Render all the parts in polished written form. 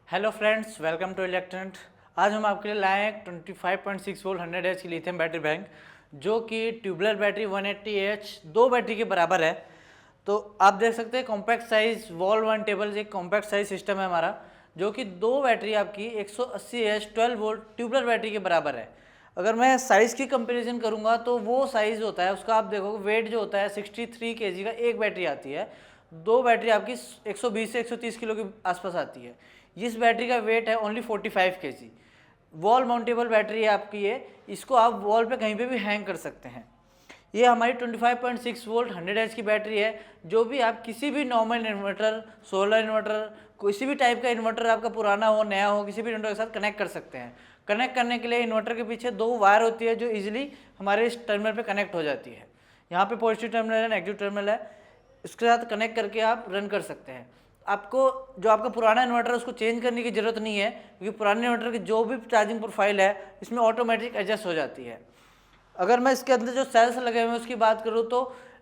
Hello friends, welcome to Electrent. आज हम आपके लिए लाए हैं 25.6 वोल्ट 100 एच की लिथियम बैटरी बैंक, जो कि ट्यूबुलर बैटरी 180 एच दो बैटरी के बराबर है। तो आप देख सकते हैं कॉम्पैक्ट साइज वॉल वन टेबल एक कॉम्पैक्ट साइज सिस्टम है हमारा, जो कि दो बैटरी आपकी 180 एच 12 वोल्ट ट्यूबुलर बैटरी के बराबर है। अगर मैं साइज़ की कंपैरिजन करूंगा तो वो साइज़ होता है उसका, आप देखोगे वेट जो होता है 63 kg का एक बैटरी आती है। दो बैटरी आपकी 120 से 130 किलो के आसपास आती है। इस बैटरी का वेट है only 45 kg। Wall mountable battery है आपकी ये, इसको आप वॉल पे कहीं पे भी हैंग कर सकते हैं। ये हमारी 25.6 वोल्ट 100 एच की बैटरी है, जो भी आप किसी भी नॉर्मल इन्वर्टर, सोलर इन्वर्टर, किसी भी टाइप का इन्वर्टर आपका पुराना हो नया हो, किसी भी इन्वर्टर के साथ कनेक्ट कर सकते हैं। कनेक्ट करने के लिए इन्वर्टर के पीछे दो वायर होती है जो इजीली हमारे इस टर्मिनल पे कनेक्ट हो जाती है। यहाँ पे पॉजिटिव टर्मिनल है, नेगेटिव टर्मिनल है, इसके साथ कनेक्ट करके आप रन कर सकते हैं। आपको जो आपका पुराना इन्वर्टर है उसको चेंज करने की ज़रूरत नहीं है, क्योंकि पुराने इन्वर्टर की जो भी चार्जिंग प्रोफाइल है इसमें ऑटोमेटिक एडजस्ट हो जाती है। अगर मैं इसके अंदर जो सेल्स लगे हुए हैं उसकी बात करूँ तो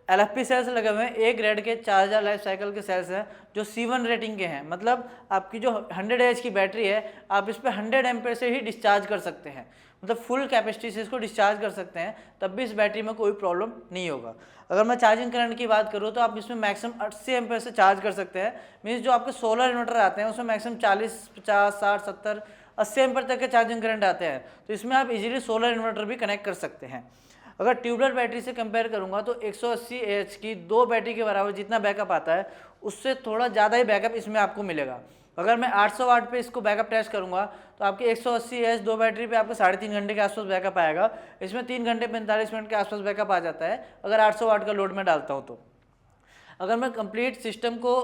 LFP सेल्स लगे हुए हैं, एक ग्रेड के 4000 लाइफ साइकिल के सेल्स हैं जो C1 रेटिंग के हैं। मतलब आपकी जो 100 एच की बैटरी है आप इस पर 100 एम्पेयर से ही डिस्चार्ज कर सकते हैं, मतलब फुल कैपेसिटी से इसको डिस्चार्ज कर सकते हैं, तब भी इस बैटरी में कोई प्रॉब्लम नहीं होगा। अगर मैं चार्जिंग करंट की बात करूँ तो आप इसमें मैक्सिमम 80 एम्पेयर से चार्ज कर सकते हैं। मीन्स जो आपके सोलर इन्वर्टर आते हैं उसमें मैक्सिमम 40, 50, 60, 70, 80 एम्पेयर तक के चार्जिंग करंट आते हैं, तो इसमें आप इजीली सोलर इन्वर्टर भी कनेक्ट कर सकते हैं। अगर ट्यूबुलर बैटरी से कंपेयर करूंगा तो 180 एच की दो बैटरी के बराबर जितना बैकअप आता है उससे थोड़ा ज़्यादा ही बैकअप इसमें आपको मिलेगा। अगर मैं 800 वाट पे इसको बैकअप टेस्ट करूंगा तो आपके 180 एच दो बैटरी पे आपको 3.5 घंटे के आसपास बैकअप आएगा। इसमें 3 घंटे 45 मिनट के आसपास बैकअप आ जाता है अगर 800 वाट का लोड में डालता हूँ तो। अगर मैं कंप्लीट सिस्टम को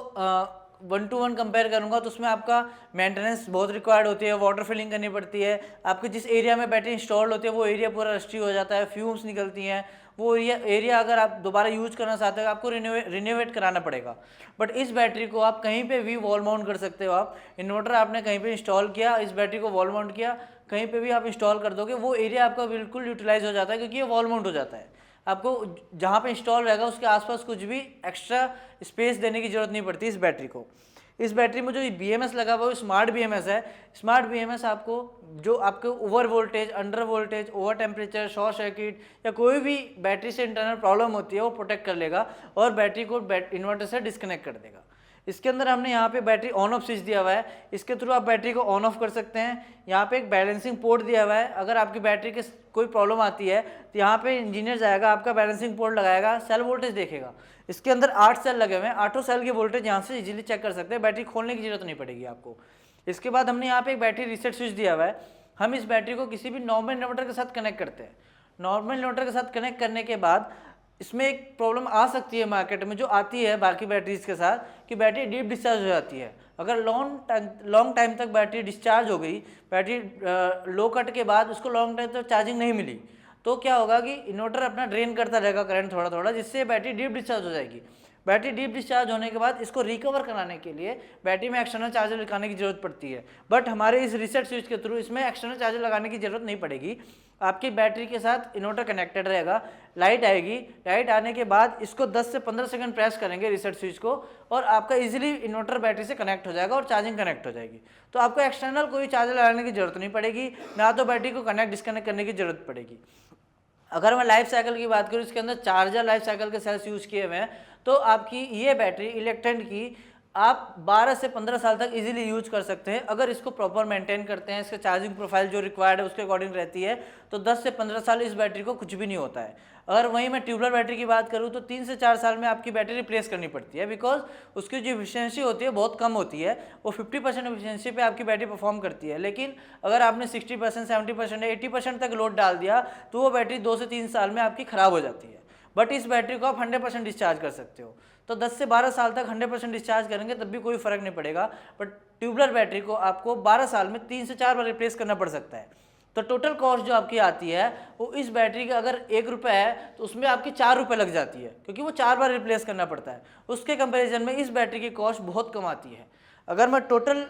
1 to 1 कंपेयर करूंगा तो उसमें आपका मेंटेनेंस बहुत रिक्वायर्ड होती है, वाटर फिलिंग करनी पड़ती है। आपके जिस एरिया में बैटरी इंस्टॉल होती है वो एरिया पूरा रस्टी हो जाता है, फ्यूम्स निकलती हैं। वो एरिया अगर आप दोबारा यूज करना चाहते हो आपको रिनोवेट कराना पड़ेगा। बट इस बैटरी को आप कहीं पे भी वॉल माउंट कर सकते हो। आप इन्वर्टर आपने कहीं पे इंस्टॉल किया, इस बैटरी को वॉल माउंट किया, कहीं पे भी आप इंस्टॉल कर दोगे, वो एरिया आपका बिल्कुल यूटिलाइज हो जाता है, क्योंकि ये वॉल माउंट हो जाता है। आपको जहाँ पे इंस्टॉल रहेगा उसके आसपास कुछ भी एक्स्ट्रा स्पेस देने की जरूरत नहीं पड़ती इस बैटरी को। इस बैटरी में जो BMS लगा हुआ है वो स्मार्ट BMS है। स्मार्ट BMS आपको जो आपके over voltage, under voltage, over temperature, short circuit या कोई भी बैटरी से इंटरनल प्रॉब्लम होती है वो प्रोटेक्ट कर लेगा और बैटरी को इन्वर्टर से डिस्कनेक्ट कर देगा। इसके अंदर हमने यहाँ पे बैटरी ऑन ऑफ स्विच दिया हुआ है, इसके थ्रू आप बैटरी को ऑन ऑफ कर सकते हैं। यहाँ पे एक बैलेंसिंग पोर्ट दिया हुआ है, अगर आपकी बैटरी के कोई प्रॉब्लम आती है तो यहाँ पे इंजीनियर जाएगा, आपका बैलेंसिंग पोर्ट लगाएगा, सेल वोल्टेज देखेगा। इसके अंदर 8 सेल लगे हुए हैं, 8 सेल की वोल्टेज यहाँ से इजीली चेक कर सकते हैं, बैटरी खोलने की जरूरत नहीं पड़ेगी आपको। इसके बाद हमने यहाँ पे एक बैटरी रीसेट स्विच दिया हुआ है। हम इस बैटरी को किसी भी नॉर्मल इन्वर्टर के साथ कनेक्ट करते हैं। नॉर्मल इन्वर्टर के साथ कनेक्ट करने के बाद इसमें एक प्रॉब्लम आ सकती है मार्केट में, जो आती है बाकी बैटरीज के साथ, कि बैटरी डीप डिस्चार्ज हो जाती है। अगर लॉन्ग टाइम तक बैटरी डिस्चार्ज हो गई, बैटरी लो कट के बाद उसको लॉन्ग टाइम तक चार्जिंग नहीं मिली, तो क्या होगा कि इन्वर्टर अपना ड्रेन करता रहेगा करंट थोड़ा थोड़ा, जिससे बैटरी डीप डिस्चार्ज हो जाएगी। बैटरी डीप डिस्चार्ज होने के बाद इसको रिकवर कराने के लिए बैटरी में एक्सटर्नल चार्जर लगाने की जरूरत पड़ती है। बट हमारे इस रीसेट स्विच के थ्रू इसमें एक्सटर्नल चार्जर लगाने की जरूरत नहीं पड़ेगी। आपकी बैटरी के साथ इन्वर्टर कनेक्टेड रहेगा, लाइट आएगी, लाइट आने के बाद इसको 10 से 15 सेकंड प्रेस करेंगे रीसेट स्विच को, और आपका इजीली इन्वर्टर बैटरी से कनेक्ट हो जाएगा और चार्जिंग कनेक्ट हो जाएगी। तो आपको एक्सटर्नल कोई चार्जर लगाने की जरूरत नहीं पड़ेगी, ना तो बैटरी को कनेक्ट डिस्कनेक्ट करने की जरूरत पड़ेगी। अगर मैं लाइफ साइकिल की बात करूँ, इसके अंदर चार्जर लाइफ साइकिल के सेल्स यूज किए हुए हैं, तो आपकी ये बैटरी इलेक्ट्रेंट की आप 12 से 15 साल तक इजीली यूज कर सकते हैं, अगर इसको प्रॉपर मेंटेन करते हैं, इसका चार्जिंग प्रोफाइल जो रिक्वायर्ड है उसके अकॉर्डिंग रहती है, तो 10 से 15 साल इस बैटरी को कुछ भी नहीं होता है। अगर वहीं मैं ट्यूबुलर बैटरी की बात करूँ तो 3 से 4 साल में आपकी बैटरी रिप्लेस करनी पड़ती है, बिकॉज उसकी जो एफिशिएंसी होती है बहुत कम होती है। वो 50% एफिशिएंसी पे आपकी बैटरी परफॉर्म करती है, लेकिन अगर आपने 60%, 70% या 80% तक लोड डाल दिया तो वो बैटरी 2 से 3 साल में आपकी खराब हो जाती है। बट इस बैटरी को आप 100% डिस्चार्ज कर सकते हो, तो 10 से 12 साल तक 100% डिस्चार्ज करेंगे तब भी कोई फर्क नहीं पड़ेगा। बट ट्यूबुलर बैटरी को आपको 12 साल में 3 से 4 बार रिप्लेस करना पड़ सकता है। तो टोटल कॉस्ट जो आपकी आती है वो इस बैटरी का अगर 1 रुपये है तो उसमें आपकी 4 रुपये लग जाती है, क्योंकि वो 4 बार रिप्लेस करना पड़ता है। उसके कंपेरिजन में इस बैटरी की कॉस्ट बहुत कम आती है। अगर मैं टोटल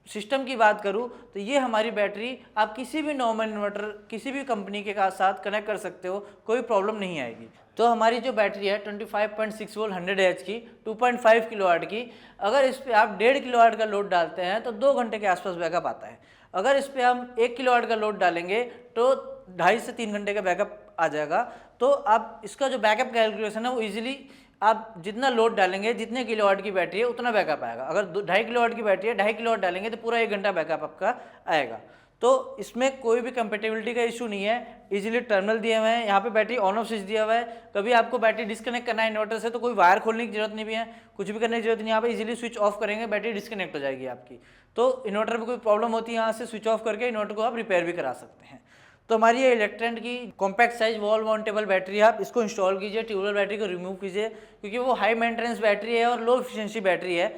सिस्टम की बात करूँ तो ये हमारी बैटरी आप किसी भी नॉर्मल इन्वर्टर किसी भी कंपनी के साथ कनेक्ट कर सकते हो, कोई प्रॉब्लम नहीं आएगी। तो हमारी जो बैटरी है 25.6 वोल्ट 100 एच की 2.5 किलोवाट की, अगर इस पर आप 1.5 किलोवाट का लोड डालते हैं तो 2 घंटे के आसपास बैकअप आता है। अगर इस पर हम 1 किलोवाट का लोड डालेंगे तो 2.5 से 3 घंटे का बैकअप आ जाएगा। तो आप इसका जो बैकअप कैलकुलेशन है वो ईजिली आप जितना लोड डालेंगे, जितने किलोवाट की बैटरी है उतना बैकअप आएगा। अगर 2.5 किलोवाट की बैटरी है, 2.5 किलोवाट डालेंगे तो पूरा 1 घंटा बैकअप आपका आएगा। तो इसमें कोई भी कंपेटेबिलिटी का इशू नहीं है, इजीली टर्मिनल दिए हुए हैं, यहाँ पे बैटरी ऑन ऑफ स्विच दिया हुआ है। कभी आपको बैटरी डिस्कनेक्ट करना है इन्वर्टर से तो कोई वायर खोलने की जरूरत नहीं भी है, कुछ भी करने की जरूरत नहीं। यहाँ पे इजीली स्विच ऑफ करेंगे, बैटरी डिस्कनेक्ट हो जाएगी आपकी। तो इन्वर्टर में कोई प्रॉब्लम होती है, यहाँ से स्विच ऑफ करके इन्वर्टर को आप रिपेयर भी करा सकते हैं। तो हमारी ये इलेक्ट्रेंट की compact size wall mountable battery है, आप इसको इंस्टॉल कीजिए, ट्यूबवेल बैटरी को रिमूव कीजिए, क्योंकि वो हाई मेंटेनेंस बैटरी है और लो एफिशिएंसी बैटरी है।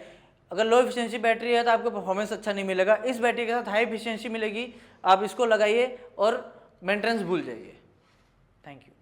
अगर लो एफिशिएंसी बैटरी है तो आपको परफॉर्मेंस अच्छा नहीं मिलेगा। इस बैटरी के साथ हाई एफिशिएंसी मिलेगी, आप इसको लगाइए और मेंटेनेंस भूल जाइए। Thank you.